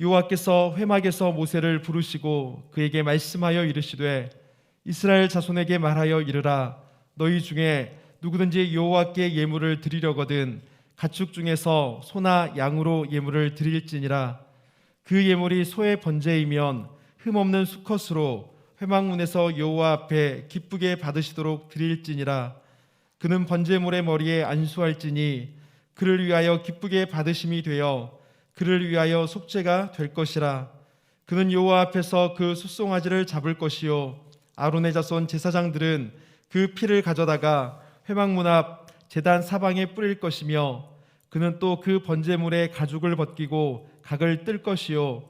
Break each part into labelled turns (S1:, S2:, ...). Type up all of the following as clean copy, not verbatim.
S1: 여호와께서 회막에서 모세를 부르시고 그에게 말씀하여 이르시되 이스라엘 자손에게 말하여 이르라. 너희 중에 누구든지 여호와께 예물을 드리려거든 가축 중에서 소나 양으로 예물을 드릴지니라. 그 예물이 소의 번제이면 흠없는 수컷으로 회막문에서 여호와 앞에 기쁘게 받으시도록 드릴지니라. 그는 번제물의 머리에 안수할지니 그를 위하여 기쁘게 받으심이 되어 그를 위하여 속죄가 될 것이라. 그는 여호와 앞에서 그 숫송아지를 잡을 것이요 아론의 자손 제사장들은 그 피를 가져다가 회막문 앞 제단 사방에 뿌릴 것이며 그는 또 그 번제물의 가죽을 벗기고 각을 뜰 것이요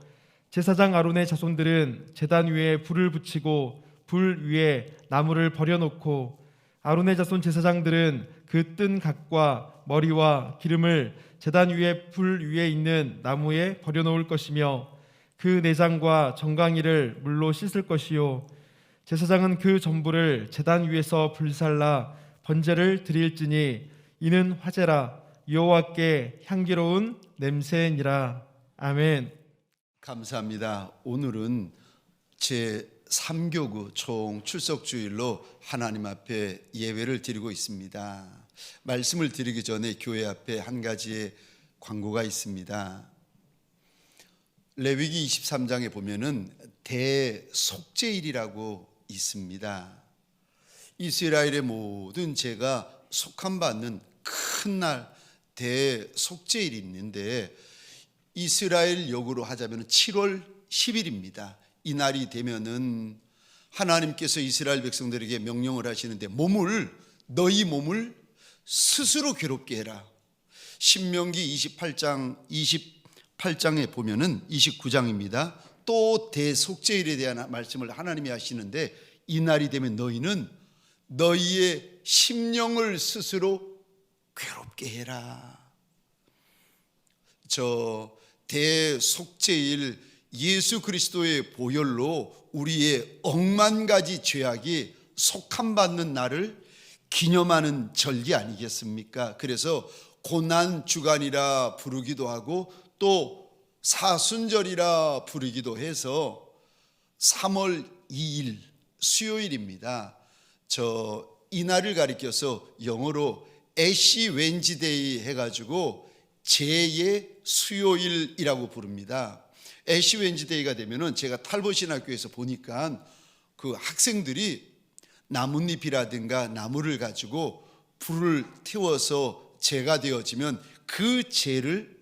S1: 제사장 아론의 자손들은 제단 위에 불을 붙이고 불 위에 나무를 버려놓고 아론의 자손 제사장들은 그 뜬 각과 머리와 기름을 제단 위에 불 위에 있는 나무에 버려놓을 것이며 그 내장과 정강이를 물로 씻을 것이요 제사장은 그 전부를 제단 위에서 불살라 번제를 드릴지니 이는 화제라 여호와께 향기로운 냄새니라. 아멘.
S2: 감사합니다. 오늘은 제 3교구 총 출석주일로 하나님 앞에 예배를 드리고 있습니다. 말씀을 드리기 전에 교회 앞에 한 가지의 광고가 있습니다. 레위기 23장에 보면은 대속죄일이라고 있습니다. 이스라엘의 모든 죄가 속함받는 큰 날 대속죄일이 있는데 이스라엘 역으로 하자면 7월 10일입니다. 이 날이 되면은 하나님께서 이스라엘 백성들에게 명령을 하시는데 너희 몸을 스스로 괴롭게 해라. 신명기 28장에 보면은 29장입니다. 또 대속죄일에 대한 말씀을 하나님이 하시는데 이 날이 되면 너희는 너희의 심령을 스스로 괴롭게 해라. 저 대속죄일 예수 그리스도의 보혈로 우리의 억만 가지 죄악이 속함받는 날을 기념하는 절기 아니겠습니까? 그래서 고난주간이라 부르기도 하고 또 사순절이라 부르기도 해서 3월 2일 수요일입니다. 이 날을 가리켜서 영어로 애쉬 웬즈데이 해가지고 죄의 수요일이라고 부릅니다. 애쉬 웬즈데이가 되면은 제가 탈보신학교에서 보니까 그 학생들이 나뭇잎이라든가 나무를 가지고 불을 태워서 죄가 되어지면 그 죄를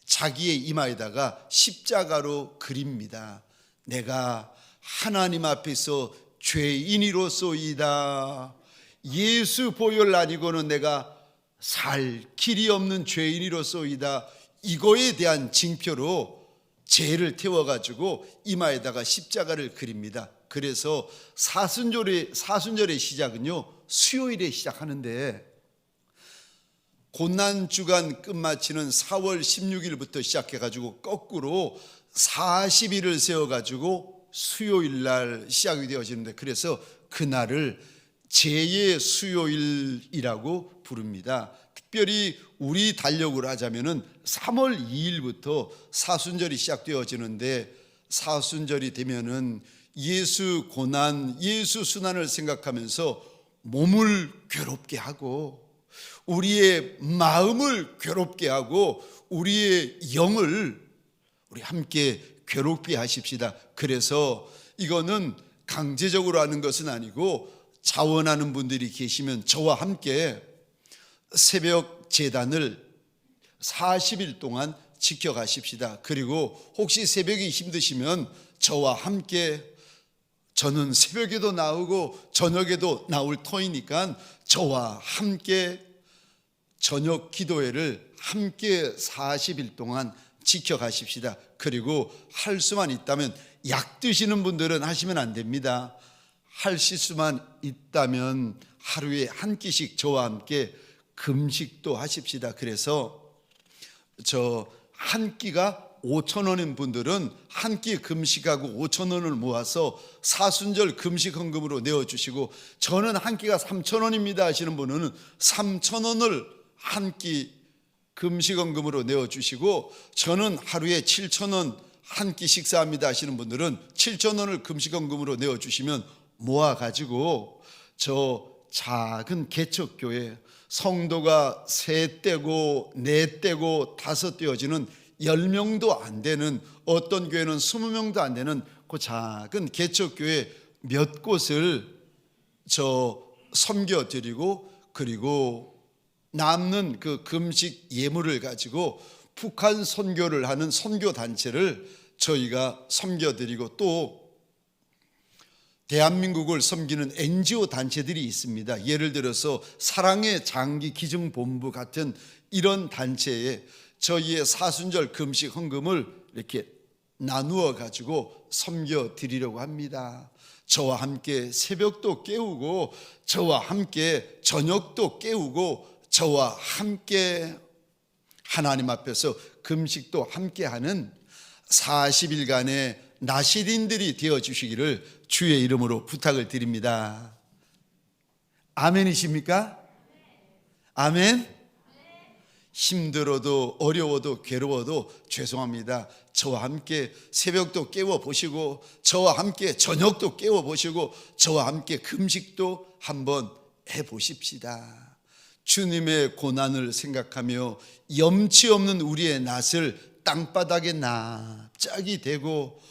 S2: 자기의 이마에다가 십자가로 그립니다. 내가 하나님 앞에서 죄인이로소이다. 예수 보혈 아니고는 내가 살 길이 없는 죄인이로소이다. 이거에 대한 징표로 죄를 태워가지고 이마에다가 십자가를 그립니다. 그래서 사순절의 시작은요 수요일에 시작하는데 고난주간 끝마치는 4월 16일부터 시작해가지고 거꾸로 40일을 세워가지고 수요일날 시작이 되어지는데 그래서 그날을 죄의 수요일이라고 부릅니다. 특별히 우리 달력으로 하자면은 3월 2일부터 사순절이 시작되어지는데 사순절이 되면은 예수 고난, 예수 순환을 생각하면서 몸을 괴롭게 하고 우리의 마음을 괴롭게 하고 우리의 영을 우리 함께 괴롭게 하십시다. 그래서 이거는 강제적으로 하는 것은 아니고 자원하는 분들이 계시면 저와 함께 새벽 제단을 40일 동안 지켜가십시다. 그리고 혹시 새벽이 힘드시면 저와 함께 저는 새벽에도 나오고 저녁에도 나올 터이니까 저와 함께 저녁 기도회를 함께 40일 동안 지켜가십시다. 그리고 할 수만 있다면 약 드시는 분들은 하시면 안 됩니다. 하실 수만 있다면 하루에 한 끼씩 저와 함께 금식도 하십시다. 그래서 한 끼가 5,000원인 분들은 한 끼 금식하고 5,000원을 모아서 사순절 금식 헌금으로 내어주시고 저는 한 끼가 3,000원입니다 하시는 분은 3,000원을 한 끼 금식헌금으로 내어주시고, 저는 하루에 7,000원 한 끼 식사합니다 하시는 분들은 7,000원을 금식헌금으로 내어주시면 모아가지고 저 작은 개척교회, 성도가 3떼고 4떼고 5떼어지는 10명도 안 되는, 어떤 교회는 20명도 안 되는 그 작은 개척교회 몇 곳을 섬겨드리고, 그리고 남는 그 금식 예물을 가지고 북한 선교를 하는 선교단체를 저희가 섬겨드리고, 또 대한민국을 섬기는 NGO 단체들이 있습니다. 예를 들어서 사랑의 장기 기증본부 같은 이런 단체에 저희의 사순절 금식 헌금을 이렇게 나누어 가지고 섬겨 드리려고 합니다. 저와 함께 새벽도 깨우고, 저와 함께 저녁도 깨우고, 저와 함께 하나님 앞에서 금식도 함께하는 40일간의 나시린들이 되어주시기를 주의 이름으로 부탁을 드립니다. 아멘이십니까? 아멘? 힘들어도 어려워도 괴로워도 죄송합니다. 저와 함께 새벽도 깨워보시고, 저와 함께 저녁도 깨워보시고, 저와 함께 금식도 한번 해보십시다. 주님의 고난을 생각하며 염치 없는 우리의 낯을 땅바닥에 납작이 대고,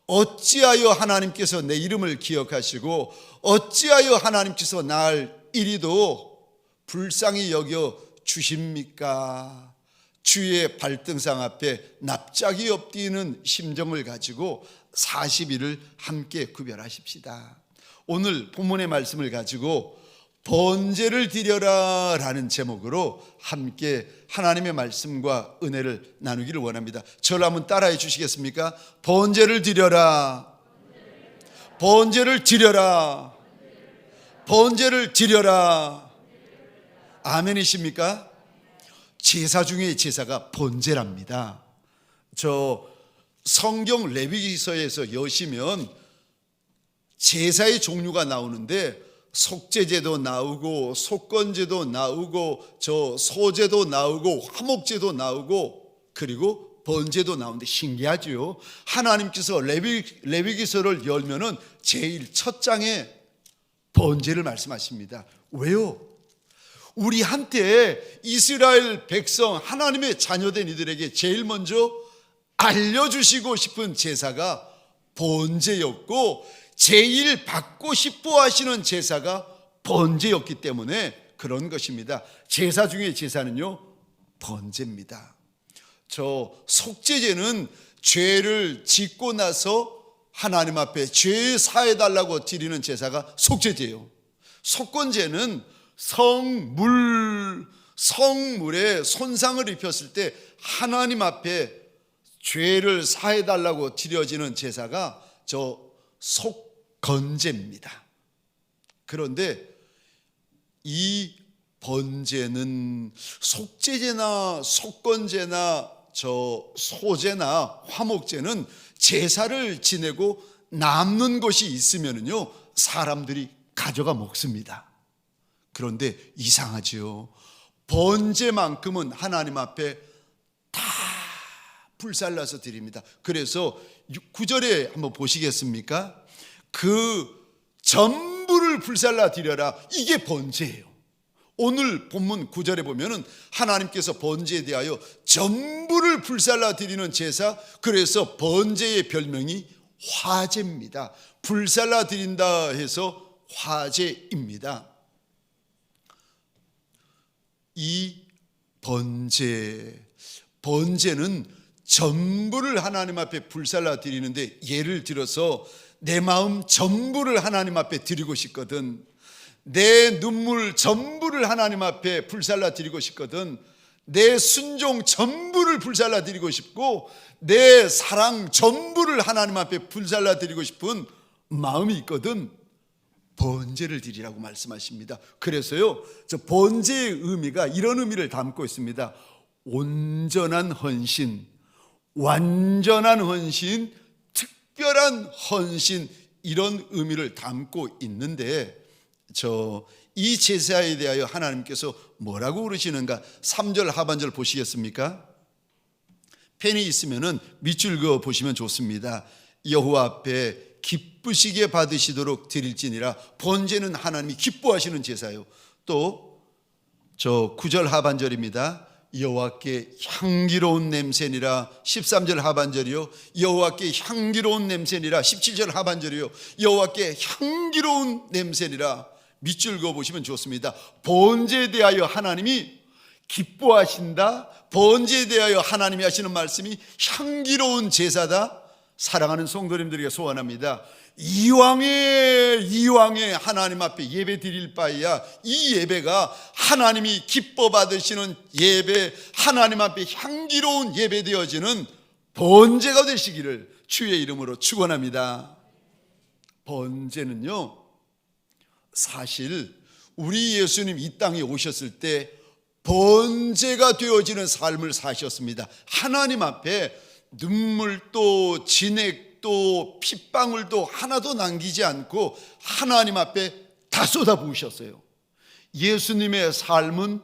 S2: 어찌하여 하나님께서 내 이름을 기억하시고 어찌하여 하나님께서 날 이리도 불쌍히 여겨 주십니까? 주의 발등상 앞에 납작이 엎드리는 심정을 가지고 40일을 함께 구별하십시다. 오늘 본문의 말씀을 가지고 번제를 드려라 라는 제목으로 함께 하나님의 말씀과 은혜를 나누기를 원합니다. 저를 한번 따라해 주시겠습니까? 번제를 드려라, 번제를 드려라, 번제를 드려라. 아멘이십니까? 제사 중에 제사가 번제랍니다. 저 성경 레위기서에서 여시면 제사의 종류가 나오는데, 속죄제도 나오고 속건제도 나오고 저 소제도 나오고 화목제도 나오고 그리고 번제도 나오는데 신기하죠. 하나님께서 레위기서를 열면은 제일 첫 장에 번제를 말씀하십니다. 왜요? 우리 한때 이스라엘 백성, 하나님의 자녀된 이들에게 제일 먼저 알려주시고 싶은 제사가 번제였고, 제일 받고 싶어 하시는 제사가 번제였기 때문에 그런 것입니다. 제사 중에 제사는요, 번제입니다. 저 속죄제는 죄를 짓고 나서 하나님 앞에 죄 사해달라고 드리는 제사가 속죄제예요. 속건제는 성물에 손상을 입혔을 때 하나님 앞에 죄를 사해달라고 드려지는 제사가 저 속건제입니다. 그런데 이 번제는 속죄제나 속건제나 저 소제나 화목제는 제사를 지내고 남는 것이 있으면요 사람들이 가져가 먹습니다. 그런데 이상하지요. 번제만큼은 하나님 앞에 다 불살라서 드립니다. 그래서 9절에 한번 보시겠습니까? 그 전부를 불살라 드려라. 이게 번제예요. 오늘 본문 9절에 보면은 하나님께서 번제에 대하여 전부를 불살라 드리는 제사, 그래서 번제의 별명이 화제입니다. 불살라 드린다 해서 화제입니다. 이 번제는 전부를 하나님 앞에 불살라 드리는데, 예를 들어서 내 마음 전부를 하나님 앞에 드리고 싶거든, 내 눈물 전부를 하나님 앞에 불살라 드리고 싶거든, 내 순종 전부를 불살라 드리고 싶고, 내 사랑 전부를 하나님 앞에 불살라 드리고 싶은 마음이 있거든, 번제를 드리라고 말씀하십니다. 그래서요, 저 번제의 의미가 이런 의미를 담고 있습니다. 온전한 헌신, 완전한 헌신, 특별한 헌신, 이런 의미를 담고 있는데, 이 제사에 대하여 하나님께서 뭐라고 그러시는가? 3절 하반절 보시겠습니까? 펜이 있으면 밑줄 그어 보시면 좋습니다. 여호와 앞에 기쁘시게 받으시도록 드릴지니라. 번제는 하나님이 기뻐하시는 제사요. 또 저 9절 하반절입니다. 여호와께 향기로운 냄새니라. 13절 하반절이요. 여호와께 향기로운 냄새니라. 17절 하반절이요. 여호와께 향기로운 냄새니라. 밑줄 그어 보시면 좋습니다. 번제에 대하여 하나님이 기뻐하신다. 번제에 대하여 하나님이 하시는 말씀이 향기로운 제사다. 사랑하는 성도님들에게 소원합니다. 이왕에 하나님 앞에 예배 드릴 바에야 이 예배가 하나님이 기뻐 받으시는 예배, 하나님 앞에 향기로운 예배 되어지는 번제가 되시기를 주의 이름으로 축원합니다. 번제는요, 사실 우리 예수님 이 땅에 오셨을 때 번제가 되어지는 삶을 사셨습니다. 하나님 앞에 눈물도 진액도 핏방울도 하나도 남기지 않고 하나님 앞에 다 쏟아부으셨어요. 예수님의 삶은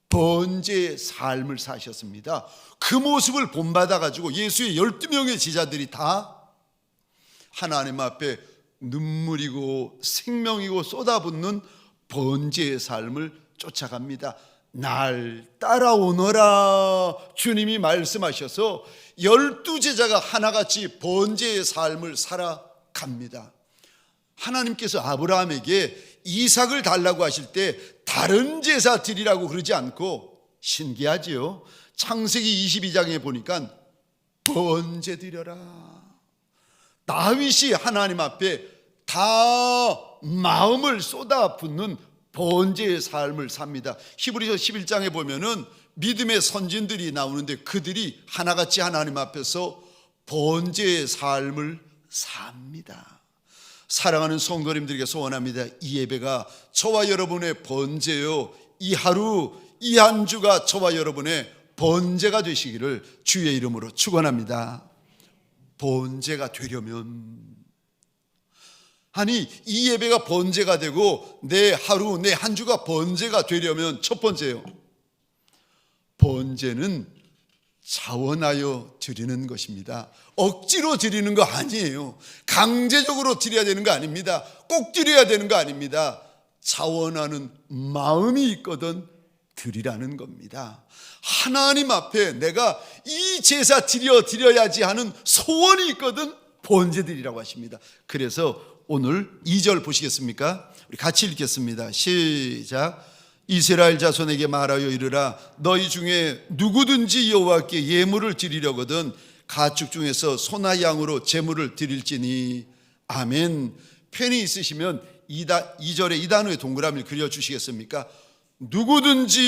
S2: 번제의 삶을 사셨습니다. 그 모습을 본받아 가지고 예수의 12명의 제자들이 다 하나님 앞에 눈물이고 생명이고 쏟아붓는 번제의 삶을 쫓아갑니다. 날 따라오너라 주님이 말씀하셔서 12제자가 하나같이 번제의 삶을 살아갑니다. 하나님께서 아브라함에게 이삭을 달라고 하실 때 다른 제사 드리라고 그러지 않고, 신기하지요? 창세기 22장에 보니까 번제 드려라. 다윗이 하나님 앞에 다 마음을 쏟아붓는 번제의 삶을 삽니다. 히브리서 11장에 보면은 믿음의 선진들이 나오는데 그들이 하나같이 하나님 앞에서 번제의 삶을 삽니다. 사랑하는 성도님들에게 소원합니다. 이 예배가 저와 여러분의 번제요, 이 하루 이 한 주가 저와 여러분의 번제가 되시기를 주의 이름으로 축원합니다. 번제가 되려면, 아니 이 예배가 번제가 되고 내 하루 내 한 주가 번제가 되려면 첫 번째요, 번제는 자원하여 드리는 것입니다. 억지로 드리는 거 아니에요. 강제적으로 드려야 되는 거 아닙니다. 꼭 드려야 되는 거 아닙니다. 자원하는 마음이 있거든 드리라는 겁니다. 하나님 앞에 내가 이 제사 드려야지 하는 소원이 있거든 번제 드리라고 하십니다. 그래서 오늘 2절 보시겠습니까? 우리 같이 읽겠습니다. 시작. 이스라엘 자손에게 말하여 이르라. 너희 중에 누구든지 여호와께 예물을 드리려거든 가축 중에서 소나 양으로 제물을 드릴지니. 아멘. 펜이 있으시면 2절에 이 단어의 동그라미를 그려주시겠습니까? 누구든지,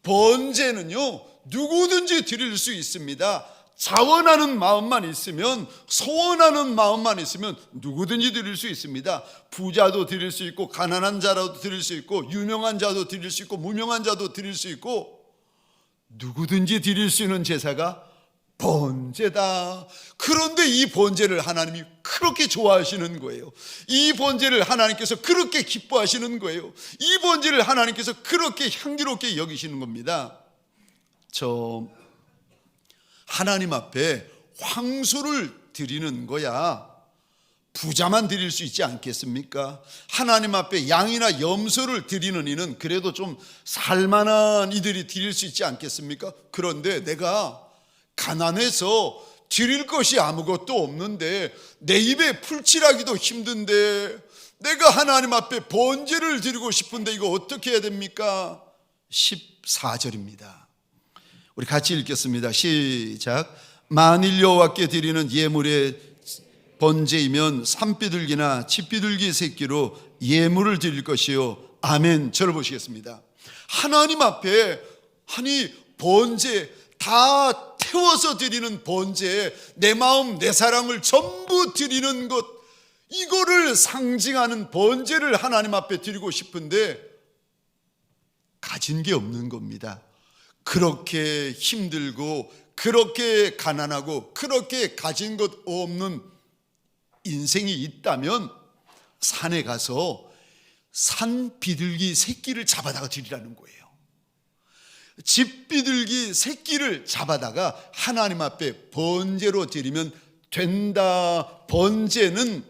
S2: 번제는요 누구든지 드릴 수 있습니다. 자원하는 마음만 있으면, 소원하는 마음만 있으면 누구든지 드릴 수 있습니다. 부자도 드릴 수 있고, 가난한 자라도 드릴 수 있고, 유명한 자도 드릴 수 있고, 무명한 자도 드릴 수 있고, 누구든지 드릴 수 있는 제사가 번제다. 그런데 이 번제를 하나님이 그렇게 좋아하시는 거예요. 이 번제를 하나님께서 그렇게 기뻐하시는 거예요. 이 번제를 하나님께서 그렇게 향기롭게 여기시는 겁니다. 저 하나님 앞에 황소를 드리는 거야 부자만 드릴 수 있지 않겠습니까? 하나님 앞에 양이나 염소를 드리는 이는 그래도 좀 살만한 이들이 드릴 수 있지 않겠습니까? 그런데 내가 가난해서 드릴 것이 아무것도 없는데, 내 입에 풀칠하기도 힘든데 내가 하나님 앞에 번제를 드리고 싶은데 이거 어떻게 해야 됩니까? 14절입니다. 우리 같이 읽겠습니다. 시작. 만일 여호와께 드리는 예물의 번제이면 산비둘기나 집비둘기 새끼로 예물을 드릴 것이요. 아멘. 저를 보시겠습니다. 하나님 앞에, 아니 번제 다 태워서 드리는 번제에 내 마음 내 사랑을 전부 드리는 것, 이거를 상징하는 번제를 하나님 앞에 드리고 싶은데 가진 게 없는 겁니다. 그렇게 힘들고 그렇게 가난하고 그렇게 가진 것 없는 인생이 있다면 산에 가서 산 비둘기 새끼를 잡아다가 드리라는 거예요. 집 비둘기 새끼를 잡아다가 하나님 앞에 번제로 드리면 된다. 번제는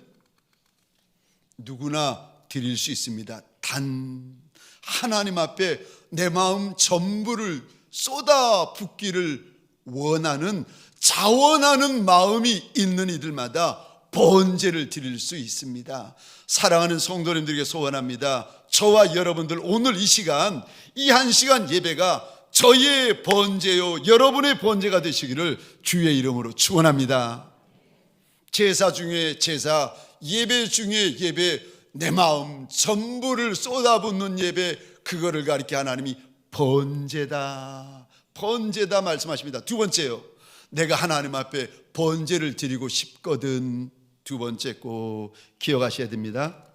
S2: 누구나 드릴 수 있습니다. 단 하나님 앞에 내 마음 전부를 쏟아붓기를 원하는 자원하는 마음이 있는 이들마다 번제를 드릴 수 있습니다. 사랑하는 성도님들에게 소원합니다. 저와 여러분들 오늘 이 시간, 이 한 시간 예배가 저의 번제요 여러분의 번제가 되시기를 주의 이름으로 축원합니다. 제사 중에 제사, 예배 중에 예배, 내 마음 전부를 쏟아붓는 예배, 그거를 가리켜 하나님이 번제다, 번제다 말씀하십니다. 두 번째요, 내가 하나님 앞에 번제를 드리고 싶거든. 두 번째 꼭 기억하셔야 됩니다.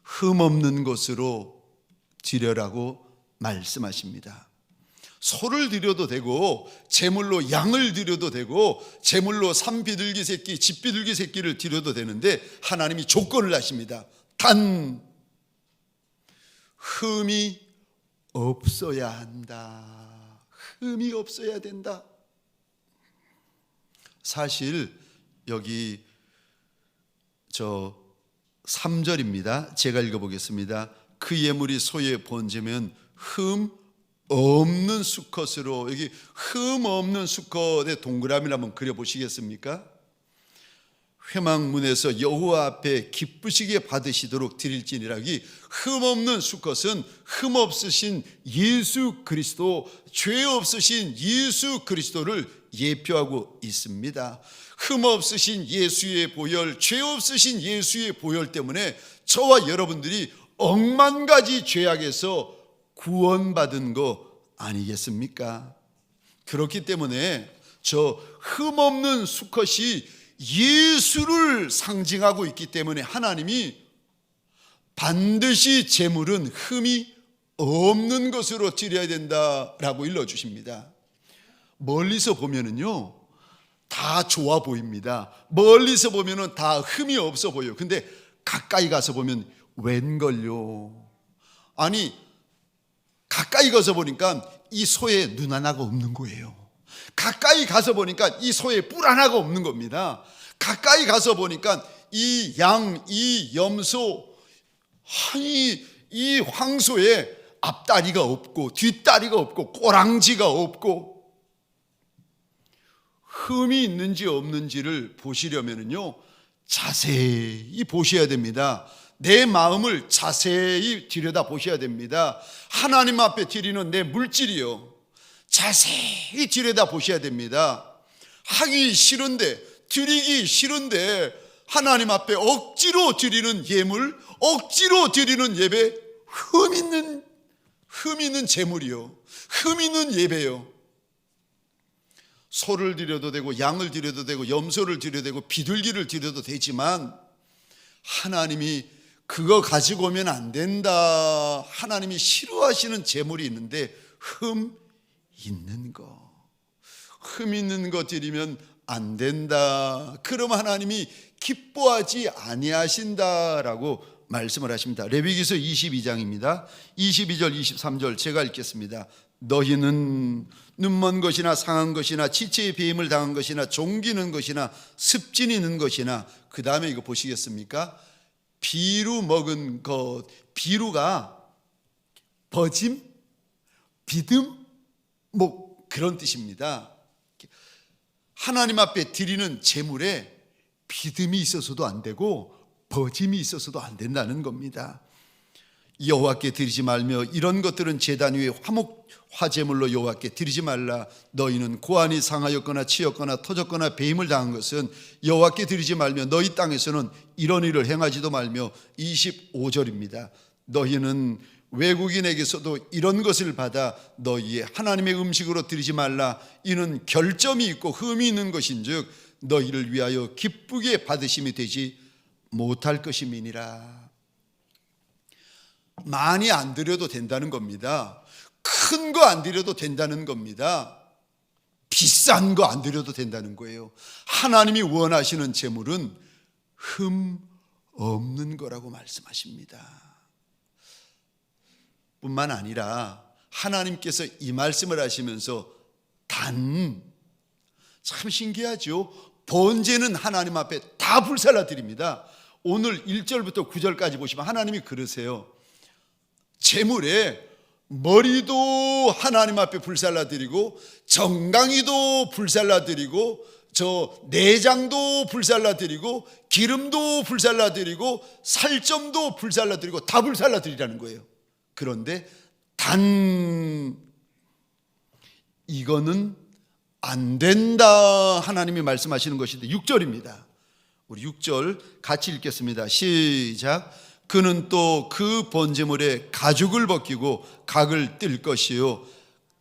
S2: 흠없는 것으로 드려라고 말씀하십니다. 소를 드려도 되고 제물로 양을 드려도 되고 제물로 산비둘기 새끼, 집비둘기 새끼를 드려도 되는데 하나님이 조건을 하십니다. 단 흠이 없어야 한다. 흠이 없어야 된다. 사실 여기 3절입니다. 제가 읽어보겠습니다. 그 예물이 소의 번제면 흠 없는 수컷으로, 여기 흠 없는 수컷의 동그라미를 한번 그려보시겠습니까? 회막문에서 여호와 앞에 기쁘시게 받으시도록 드릴지니라. 여기 흠 없는 수컷은 흠 없으신 예수 그리스도, 죄 없으신 예수 그리스도를 예표하고 있습니다. 흠 없으신 예수의 보혈, 죄 없으신 예수의 보혈 때문에 저와 여러분들이 억만 가지 죄악에서 구원받은 거 아니겠습니까? 그렇기 때문에 저 흠없는 수컷이 예수를 상징하고 있기 때문에 하나님이 반드시 제물은 흠이 없는 것으로 드려야 된다라고 일러주십니다. 멀리서 보면은요 다 좋아 보입니다. 멀리서 보면은 다 흠이 없어 보여요. 근데 가까이 가서 보면 웬걸요? 아니 가까이 가서 보니까 이 소에 눈 하나가 없는 거예요. 가까이 가서 보니까 이 소에 뿔 하나가 없는 겁니다. 가까이 가서 보니까 이 양, 이 염소, 이 황소에 앞다리가 없고 뒷다리가 없고 꼬랑지가 없고, 흠이 있는지 없는지를 보시려면요 자세히 보셔야 됩니다. 내 마음을 자세히 들여다 보셔야 됩니다. 하나님 앞에 드리는 내 물질이요 자세히 들여다 보셔야 됩니다. 하기 싫은데, 드리기 싫은데 하나님 앞에 억지로 드리는 예물, 억지로 드리는 예배, 흠 있는 제물이요, 흠 있는 예배요. 소를 드려도 되고 양을 드려도 되고 염소를 드려도 되고 비둘기를 드려도 되지만 하나님이 그거 가지고 오면 안 된다, 하나님이 싫어하시는 제물이 있는데 흠 있는 거, 흠 있는 거 드리면 안 된다. 그럼 하나님이 기뻐하지 아니하신다라고 말씀을 하십니다. 레위기서 22장입니다 22절 23절 제가 읽겠습니다. 너희는 눈먼 것이나 상한 것이나 지체의 배임을 당한 것이나 종기는 것이나 습진이 있는 것이나, 그 다음에 이거 보시겠습니까? 비루 먹은 것, 비루가 버짐, 비듬, 뭐 그런 뜻입니다. 하나님 앞에 드리는 제물에 비듬이 있어서도 안 되고 버짐이 있어서도 안 된다는 겁니다. 여호와께 드리지 말며 이런 것들은 제단 위에 화제물로 여호와께 드리지 말라. 너희는 고안이 상하였거나 치였거나 터졌거나 배임을 당한 것은 여호와께 드리지 말며 너희 땅에서는 이런 일을 행하지도 말며. 25절입니다. 너희는 외국인에게서도 이런 것을 받아 너희의 하나님의 음식으로 드리지 말라. 이는 결점이 있고 흠이 있는 것인즉 너희를 위하여 기쁘게 받으심이 되지 못할 것임이니라. 많이 안 드려도 된다는 겁니다. 큰 거 안 드려도 된다는 겁니다. 비싼 거 안 드려도 된다는 거예요. 하나님이 원하시는 제물은 흠 없는 거라고 말씀하십니다. 뿐만 아니라 하나님께서 이 말씀을 하시면서 참 신기하죠. 번제는 하나님 앞에 다 불살라 드립니다. 오늘 1절부터 9절까지 보시면 하나님이 그러세요. 제물에 머리도 하나님 앞에 불살라 드리고, 정강이도 불살라 드리고, 내장도 불살라 드리고, 기름도 불살라 드리고, 살점도 불살라 드리고, 다 불살라 드리라는 거예요. 그런데 이거는 안 된다 하나님이 말씀하시는 것인데 6절입니다. 우리 6절 같이 읽겠습니다. 시작. 그는 또 그 번제물에 가죽을 벗기고 각을 뜰 것이요.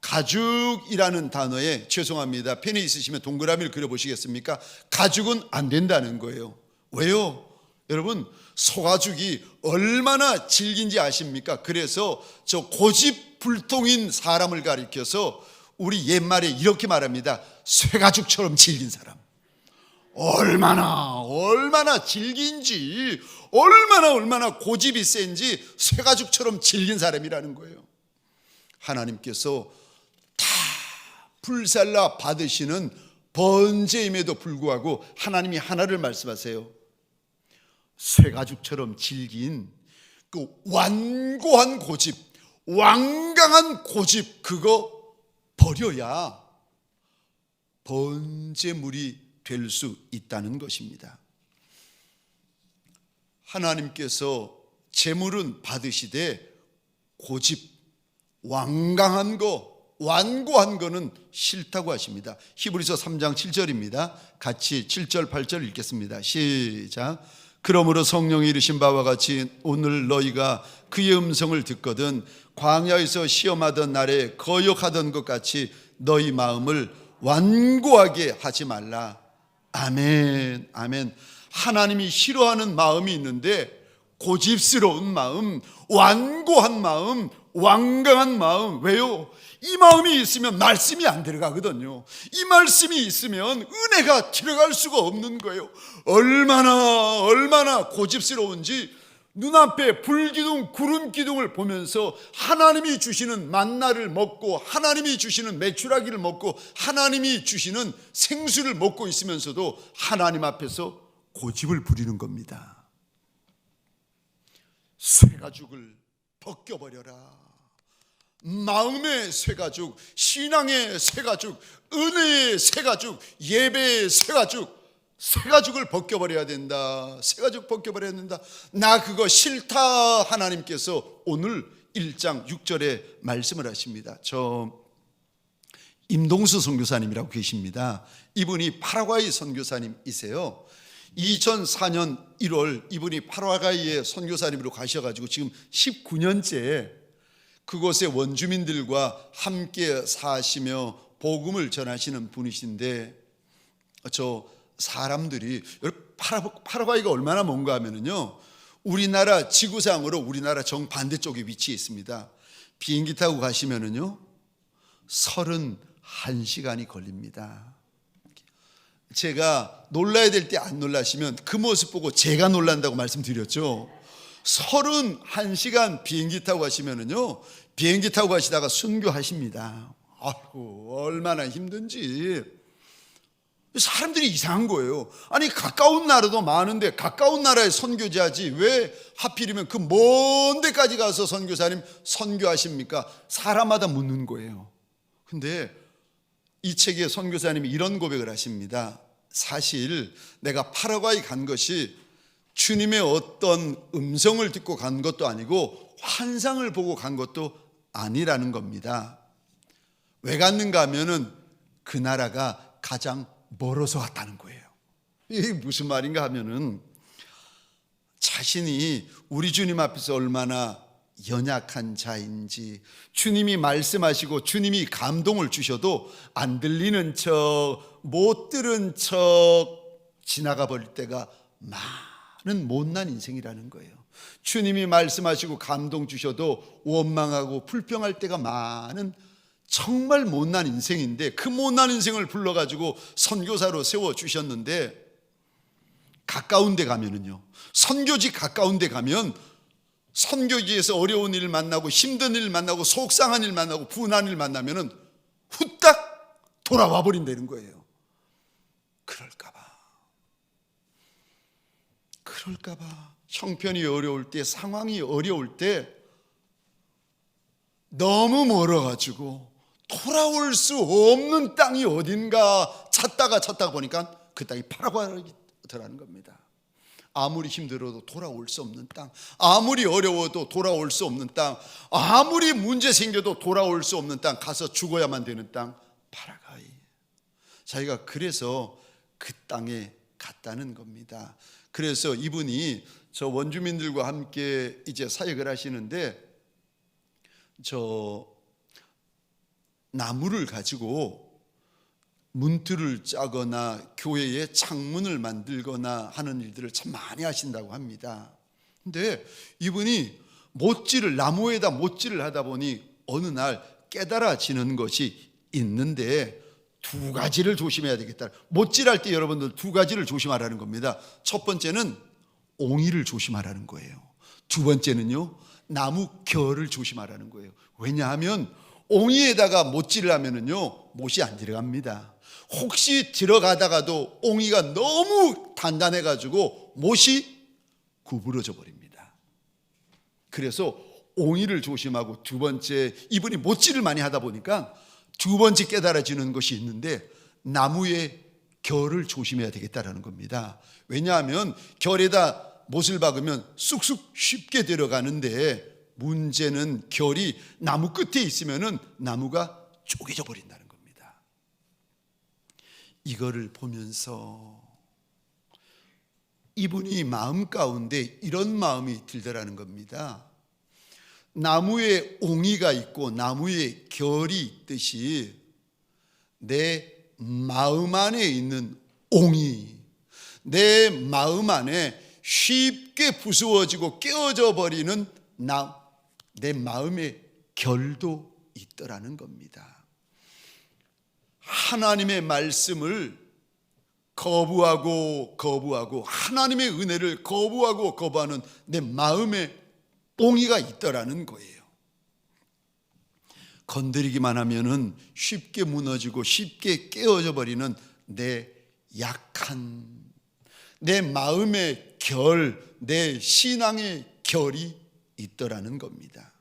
S2: 가죽이라는 단어에, 죄송합니다, 펜이 있으시면 동그라미를 그려보시겠습니까? 가죽은 안 된다는 거예요. 왜요? 여러분, 소가죽이 얼마나 질긴지 아십니까? 그래서 저 고집불통인 사람을 가리켜서 우리 옛말에 이렇게 말합니다. 쇠가죽처럼 질긴 사람. 얼마나 질긴지, 얼마나 고집이 센지 쇠가죽처럼 질긴 사람이라는 거예요. 하나님께서 다 불살라 받으시는 번제임에도 불구하고 하나님이 하나를 말씀하세요. 쇠가죽처럼 질긴 그 완고한 고집, 완강한 고집, 그거 버려야 번제물이 될 수 있다는 것입니다. 하나님께서 제물은 받으시되 고집, 완강한 거, 완고한 거는 싫다고 하십니다. 히브리서 3장 7절입니다. 같이 7절 8절 읽겠습니다. 시작. 그러므로 성령이 이르신 바와 같이 오늘 너희가 그의 음성을 듣거든 광야에서 시험하던 날에 거역하던 것 같이 너희 마음을 완고하게 하지 말라. 아멘, 아멘. 하나님이 싫어하는 마음이 있는데, 고집스러운 마음, 완고한 마음, 완강한 마음. 왜요? 이 마음이 있으면 말씀이 안 들어가거든요. 이 말씀이 있으면 은혜가 들어갈 수가 없는 거예요. 얼마나 고집스러운지 눈앞에 불기둥, 구름기둥을 보면서 하나님이 주시는 만나를 먹고, 하나님이 주시는 메추라기를 먹고, 하나님이 주시는 생수를 먹고 있으면서도 하나님 앞에서 고집을 부리는 겁니다. 쇠가죽을 벗겨버려라. 마음의 쇠가죽, 신앙의 쇠가죽, 은혜의 쇠가죽, 예배의 쇠가죽을 벗겨버려야 된다. 쇠가죽 벗겨버려야 된다. 나 그거 싫다. 하나님께서 오늘 1장 6절에 말씀을 하십니다. 저 임동수 선교사님이라고 계십니다. 이분이 파라과이 선교사님이세요. 2004년 1월 이분이 파라과이에 선교사님으로 가셔가지고 지금 19년째 그곳의 원주민들과 함께 사시며 복음을 전하시는 분이신데, 저 사람들이, 파라과이가 얼마나 먼가 하면은요, 우리나라 지구상으로 우리나라 정반대쪽에 위치해 있습니다. 비행기 타고 가시면은요 31시간이 걸립니다. 제가 놀라야 될 때 안 놀라시면 그 모습 보고 제가 놀란다고 말씀드렸죠. 31시간 비행기 타고 가시면은요, 비행기 타고 가시다가 순교하십니다. 아이고, 얼마나 힘든지. 사람들이 이상한 거예요. 아니, 가까운 나라도 많은데 가까운 나라에 선교자지 왜 하필이면 그 먼 데까지 가서 선교사님 선교하십니까? 사람마다 묻는 거예요. 근데 이 책에 선교사님이 이런 고백을 하십니다. 사실 내가 파라과이 간 것이 주님의 어떤 음성을 듣고 간 것도 아니고 환상을 보고 간 것도 아니라는 겁니다. 왜 갔는가 하면은 그 나라가 가장 멀어서 갔다는 거예요. 이게 무슨 말인가 하면은 자신이 우리 주님 앞에서 얼마나 연약한 자인지, 주님이 말씀하시고 주님이 감동을 주셔도 안 들리는 척, 못 들은 척 지나가 버릴 때가 많은 못난 인생이라는 거예요. 주님이 말씀하시고 감동 주셔도 원망하고 불평할 때가 많은 정말 못난 인생인데, 그 못난 인생을 불러가지고 선교사로 세워주셨는데, 가까운 데 가면은요, 선교지 가까운 데 가면 선교지에서 어려운 일 만나고 힘든 일 만나고 속상한 일 만나고 분한 일 만나면은 후딱 돌아와 버린다는 거예요. 그럴까봐 형편이 어려울 때, 상황이 어려울 때 너무 멀어가지고 돌아올 수 없는 땅이 어딘가 찾다가 보니까 그 땅이 파라과이더라는 겁니다. 아무리 힘들어도 돌아올 수 없는 땅, 아무리 어려워도 돌아올 수 없는 땅, 아무리 문제 생겨도 돌아올 수 없는 땅, 가서 죽어야만 되는 땅, 파라과이. 자기가 그래서 그 땅에 갔다는 겁니다. 그래서 이분이 저 원주민들과 함께 이제 사역을 하시는데, 저 나무를 가지고 문틀을 짜거나 교회에 창문을 만들거나 하는 일들을 참 많이 하신다고 합니다. 근데 이분이 나무에다 못질을 하다 보니 어느 날 깨달아지는 것이 있는데, 두 가지를 조심해야 되겠다. 못질할 때 여러분들 두 가지를 조심하라는 겁니다. 첫 번째는 옹이를 조심하라는 거예요. 두 번째는요, 나무 결을 조심하라는 거예요. 왜냐하면 옹이에다가 못질을 하면은요, 못이 안 들어갑니다. 혹시 들어가다가도 옹이가 너무 단단해가지고 못이 구부러져 버립니다. 그래서 옹이를 조심하고, 두 번째, 이분이 못질을 많이 하다 보니까 두 번째 깨달아지는 것이 있는데, 나무의 결을 조심해야 되겠다라는 겁니다. 왜냐하면 결에다 못을 박으면 쑥쑥 쉽게 들어가는데, 문제는 결이 나무 끝에 있으면은 나무가 쪼개져 버린다는 겁니다. 이거를 보면서 이분이 마음 가운데 이런 마음이 들더라는 겁니다. 나무에 옹이가 있고 나무에 결이 있듯이 내 마음 안에 있는 옹이, 내 마음 안에 쉽게 부수어지고 깨어져 버리는 내 마음의 결도 있더라는 겁니다. 하나님의 말씀을 거부하고 하나님의 은혜를 거부하는 내 마음에 옹이가 있더라는 거예요. 건드리기만 하면은 쉽게 무너지고 쉽게 깨어져 버리는 내 마음의 결, 내 신앙의 결이 있더라는 겁니다.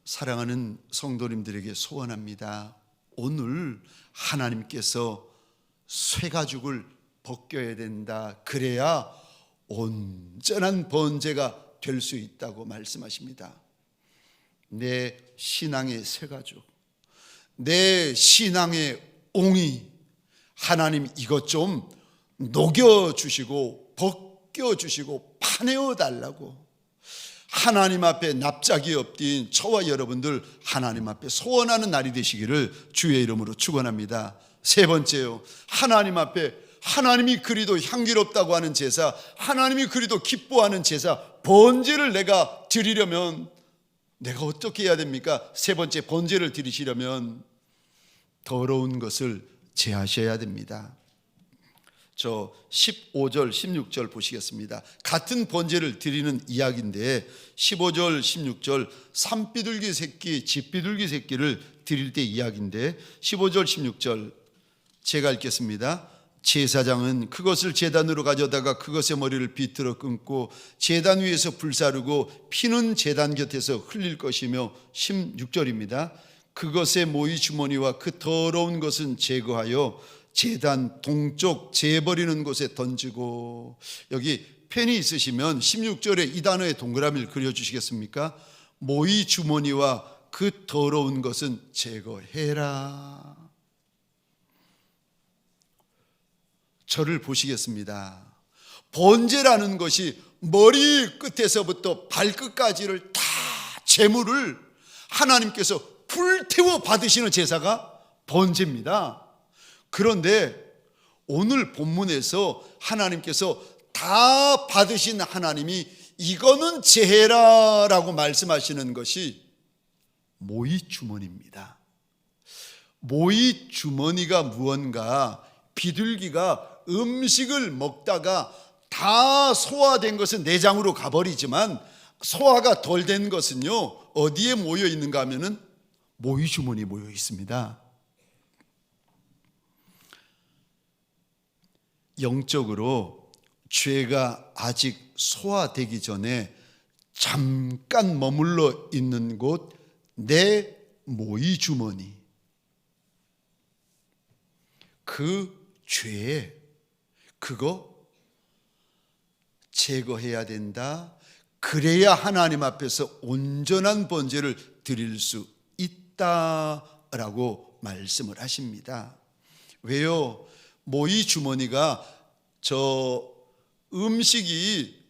S2: 사랑하는 성도님들에게 소원합니다. 오늘 하나님께서 쇠가죽을 벗겨야 된다, 그래야 온전한 번제가 될 수 있다고 말씀하십니다. 내 신앙의 쇠가죽, 내 신앙의 옹이, 하나님 이것 좀 녹여주시고 벗겨주시고 파내어달라고, 하나님 앞에 납작이 엎인 저와 여러분들 하나님 앞에 소원하는 날이 되시기를 주의 이름으로 축원합니다. 세 번째요, 하나님 앞에 하나님이 그리도 향기롭다고 하는 제사, 하나님이 그리도 기뻐하는 제사, 번제를 내가 드리려면 내가 어떻게 해야 됩니까? 세 번째, 번제를 드리시려면 더러운 것을 제하셔야 됩니다. 저 15절 16절 보시겠습니다. 같은 번제를 드리는 이야기인데 15절 16절 산비둘기 새끼, 집비둘기 새끼를 드릴 때 이야기인데 15절 16절 제가 읽겠습니다. 제사장은 그것을 제단으로 가져다가 그것의 머리를 비틀어 끊고 제단 위에서 불사르고 피는 제단 곁에서 흘릴 것이며 16절입니다. 그것의 모이 주머니와 그 더러운 것은 제거하여 제단 동쪽 재버리는 곳에 던지고, 여기 펜이 있으시면 16절에 이 단어의 동그라미를 그려주시겠습니까? 모이 주머니와 그 더러운 것은 제거해라. 저를 보시겠습니다. 번제라는 것이 머리 끝에서부터 발끝까지를 다 제물을 하나님께서 불태워 받으시는 제사가 번제입니다. 그런데 오늘 본문에서 하나님께서 다 받으신 하나님이 이거는 제해라라고 말씀하시는 것이 모이 주머니입니다. 모이 주머니가 무언가, 비둘기가 음식을 먹다가 다 소화된 것은 내장으로 가버리지만 소화가 덜 된 것은요, 어디에 모여 있는가 하면은 모이 주머니에 모여 있습니다. 영적으로 죄가 아직 소화되기 전에 잠깐 머물러 있는 곳, 내 모이 주머니, 그 죄, 그거 제거해야 된다. 그래야 하나님 앞에서 온전한 번제를 드릴 수 있다라고 말씀을 하십니다. 왜요? 모이 주머니가 저 음식이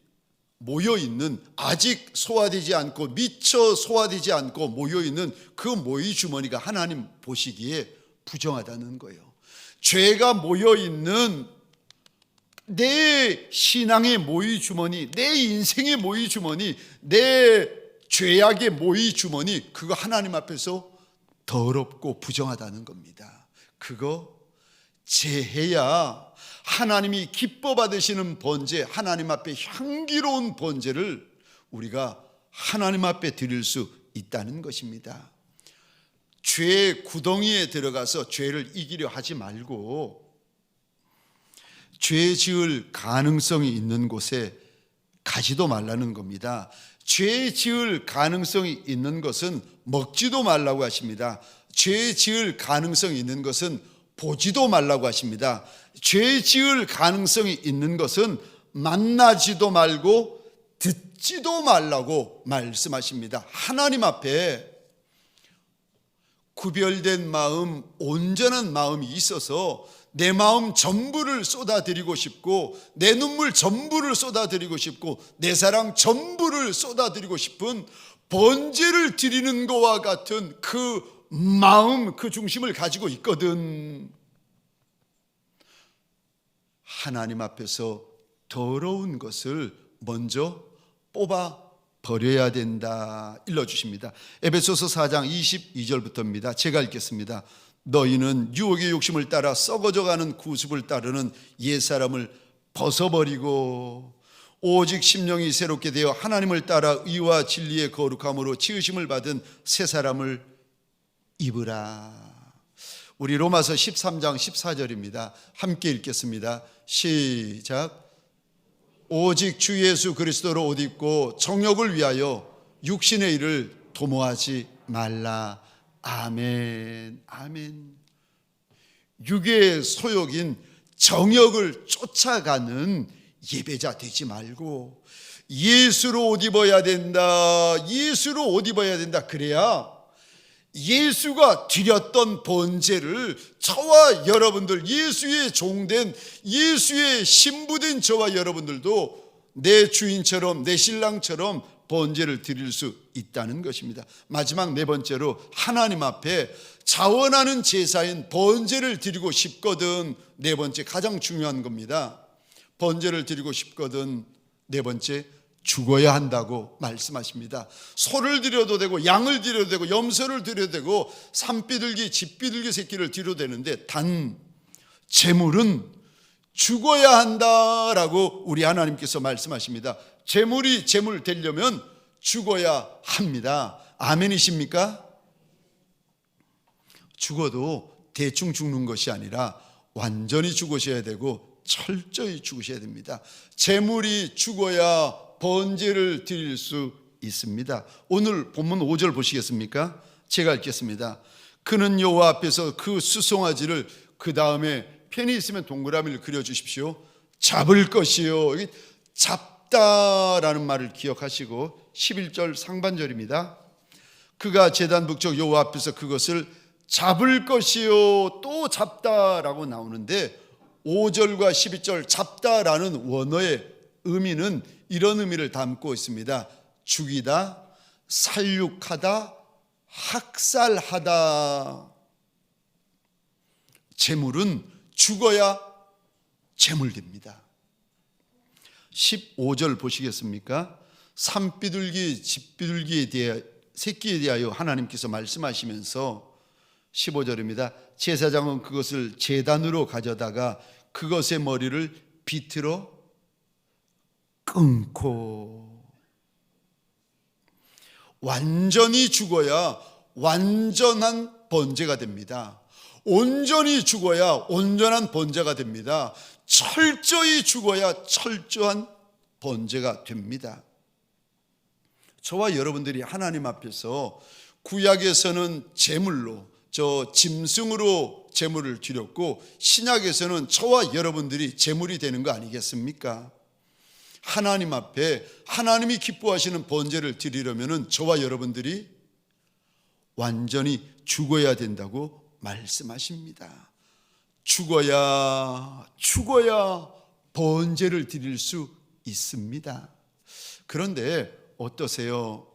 S2: 모여있는, 아직 소화되지 않고 미처 소화되지 않고 모여있는 그 모이 주머니가 하나님 보시기에 부정하다는 거예요. 죄가 모여있는 내 신앙의 모이 주머니, 내 인생의 모이 주머니, 내 죄악의 모이 주머니, 그거 하나님 앞에서 더럽고 부정하다는 겁니다. 그거 제해야 하나님이 기뻐 받으시는 번제, 하나님 앞에 향기로운 번제를 우리가 하나님 앞에 드릴 수 있다는 것입니다. 죄의 구덩이에 들어가서 죄를 이기려 하지 말고 죄 지을 가능성이 있는 곳에 가지도 말라는 겁니다. 죄 지을 가능성이 있는 것은 먹지도 말라고 하십니다. 죄 지을 가능성이 있는 것은 보지도 말라고 하십니다. 죄 지을 가능성이 있는 것은 만나지도 말고 듣지도 말라고 말씀하십니다. 하나님 앞에 구별된 마음, 온전한 마음이 있어서 내 마음 전부를 쏟아드리고 싶고, 내 눈물 전부를 쏟아드리고 싶고, 내 사랑 전부를 쏟아드리고 싶은 번제를 드리는 것과 같은 그 마음, 그 중심을 가지고 있거든. 하나님 앞에서 더러운 것을 먼저 뽑아 버려야 된다 일러주십니다. 에베소서 4장 22절부터입니다. 제가 읽겠습니다. 너희는 유혹의 욕심을 따라 썩어져가는 구습을 따르는 옛사람을 벗어버리고 오직 심령이 새롭게 되어 하나님을 따라 의와 진리의 거룩함으로 지으심을 받은 새 사람을 입으라. 우리 로마서 13장 14절입니다. 함께 읽겠습니다. 시작. 오직 주 예수 그리스도로 옷 입고 정욕을 위하여 육신의 일을 도모하지 말라. 아멘. 아멘. 육의 소욕인 정욕을 쫓아가는 예배자 되지 말고 예수로 옷 입어야 된다. 예수로 옷 입어야 된다. 그래야 예수가 드렸던 번제를 저와 여러분들, 예수의 종된, 예수의 신부된 저와 여러분들도 내 주인처럼, 내 신랑처럼 번제를 드릴 수 있다는 것입니다. 마지막 네 번째로 하나님 앞에 자원하는 제사인 번제를 드리고 싶거든. 네 번째, 가장 중요한 겁니다. 번제를 드리고 싶거든. 네 번째, 죽어야 한다고 말씀하십니다. 소를 드려도 되고 양을 드려도 되고 염소를 드려도 되고 산비둘기, 집비둘기 새끼를 드려도 되는데 단 제물은 죽어야 한다라고 우리 하나님께서 말씀하십니다. 제물이 제물 되려면 죽어야 합니다. 아멘이십니까? 죽어도 대충 죽는 것이 아니라 완전히 죽으셔야 되고 철저히 죽으셔야 됩니다. 제물이 죽어야 번제를 드릴 수 있습니다. 오늘 본문 5절 보시겠습니까? 제가 읽겠습니다. 그는 여호와 앞에서 그 수송아지를, 그 다음에 펜이 있으면 동그라미를 그려주십시오. 잡을 것이요. 여기 잡다라는 말을 기억하시고 11절 상반절입니다. 그가 제단 북쪽 여호와 앞에서 그것을 잡을 것이요. 또 잡다라고 나오는데 5절과 12절 잡다라는 원어의 의미는 이런 의미를 담고 있습니다. 죽이다, 살육하다, 학살하다. 제물은 죽어야 제물됩니다. 15절 보시겠습니까? 산비둘기, 집비둘기에 대해, 새끼에 대하여 하나님께서 말씀하시면서 15절입니다. 제사장은 그것을 제단으로 가져다가 그것의 머리를 비틀어 끊고. 완전히 죽어야 완전한 번제가 됩니다. 온전히 죽어야 온전한 번제가 됩니다. 철저히 죽어야 철저한 번제가 됩니다. 저와 여러분들이 하나님 앞에서 구약에서는 제물로, 짐승으로 제물을 드렸고, 신약에서는 저와 여러분들이 제물이 되는 거 아니겠습니까? 하나님 앞에 하나님이 기뻐하시는 번제를 드리려면 저와 여러분들이 완전히 죽어야 된다고 말씀하십니다. 죽어야 번제를 드릴 수 있습니다. 그런데 어떠세요?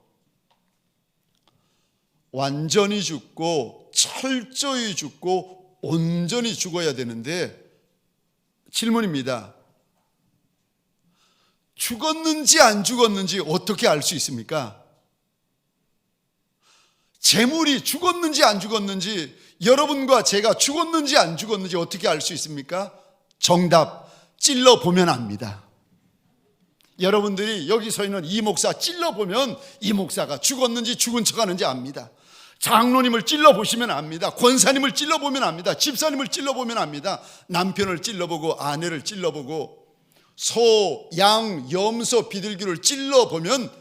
S2: 완전히 죽고 철저히 죽고 온전히 죽어야 되는데, 질문입니다. 죽었는지 안 죽었는지 어떻게 알 수 있습니까? 재물이 죽었는지 안 죽었는지, 여러분과 제가 죽었는지 안 죽었는지 어떻게 알 수 있습니까? 정답, 찔러보면 압니다. 여러분들이 여기 서 있는 이 목사 찔러보면 이 목사가 죽었는지 죽은 척하는지 압니다. 장로님을 찔러보시면 압니다. 권사님을 찔러보면 압니다. 집사님을 찔러보면 압니다. 남편을 찔러보고 아내를 찔러보고 소, 양, 염소, 비둘기를 찔러보면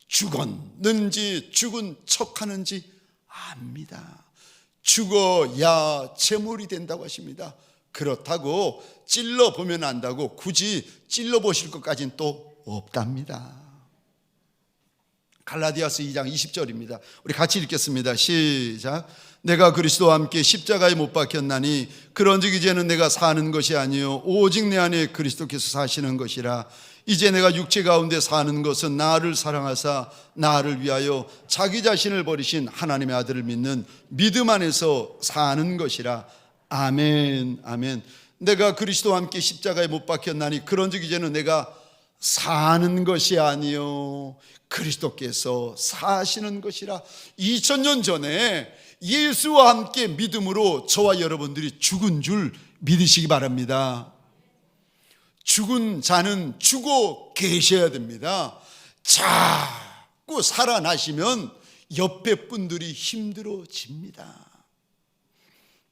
S2: 죽었는지 죽은 척하는지 압니다. 죽어야 제물이 된다고 하십니다. 그렇다고 찔러보면 안다고 굳이 찔러보실 것까지는 또 없답니다. 갈라디아서 2장 20절입니다. 우리 같이 읽겠습니다. 시작. 내가 그리스도와 함께 십자가에 못 박혔나니 그런즉 이제는 내가 사는 것이 아니요 오직 내 안에 그리스도께서 사시는 것이라. 이제 내가 육체 가운데 사는 것은 나를 사랑하사 나를 위하여 자기 자신을 버리신 하나님의 아들을 믿는 믿음 안에서 사는 것이라. 아멘, 아멘. 내가 그리스도와 함께 십자가에 못 박혔나니 그런즉 이제는 내가 사는 것이 아니요 그리스도께서 사시는 것이라. 2000년 전에 예수와 함께 믿음으로 저와 여러분들이 죽은 줄 믿으시기 바랍니다. 죽은 자는 죽어 계셔야 됩니다. 자꾸 살아나시면 옆에 분들이 힘들어집니다.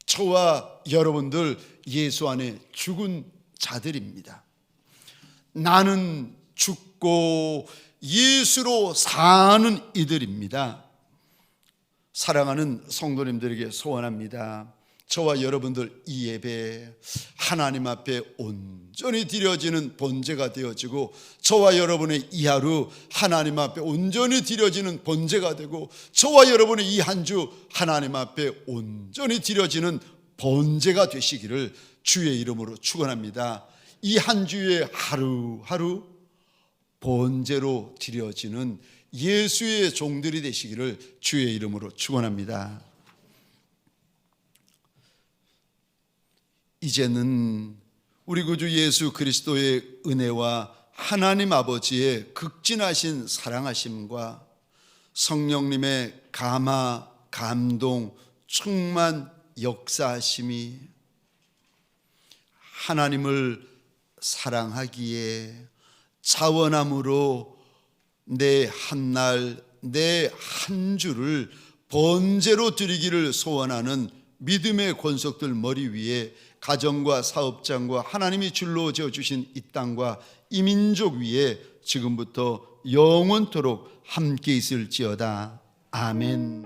S2: 저와 여러분들 예수 안에 죽은 자들입니다. 나는 죽고 예수로 사는 이들입니다. 사랑하는 성도님들에게 소원합니다. 저와 여러분들 이 예배 하나님 앞에 온전히 드려지는 번제가 되어지고, 저와 여러분의 이 하루 하나님 앞에 온전히 드려지는 번제가 되고, 저와 여러분의 이 한 주 하나님 앞에 온전히 드려지는 번제가 되시기를 주의 이름으로 축원합니다. 이 한 주의 하루하루 번제로 드려지는 예수의 종들이 되시기를 주의 이름으로 축원합니다. 이제는 우리 구주 예수 그리스도의 은혜와 하나님 아버지의 극진하신 사랑하심과 성령님의 감화, 감동, 충만, 역사하심이 하나님을 사랑하기에 자원함으로 내 한날, 내 한 주를 번제로 드리기를 소원하는 믿음의 권속들 머리 위에 가정과 사업장과 하나님이 줄로 지어주신 이 땅과 이 민족 위에 지금부터 영원토록 함께 있을지어다. 아멘.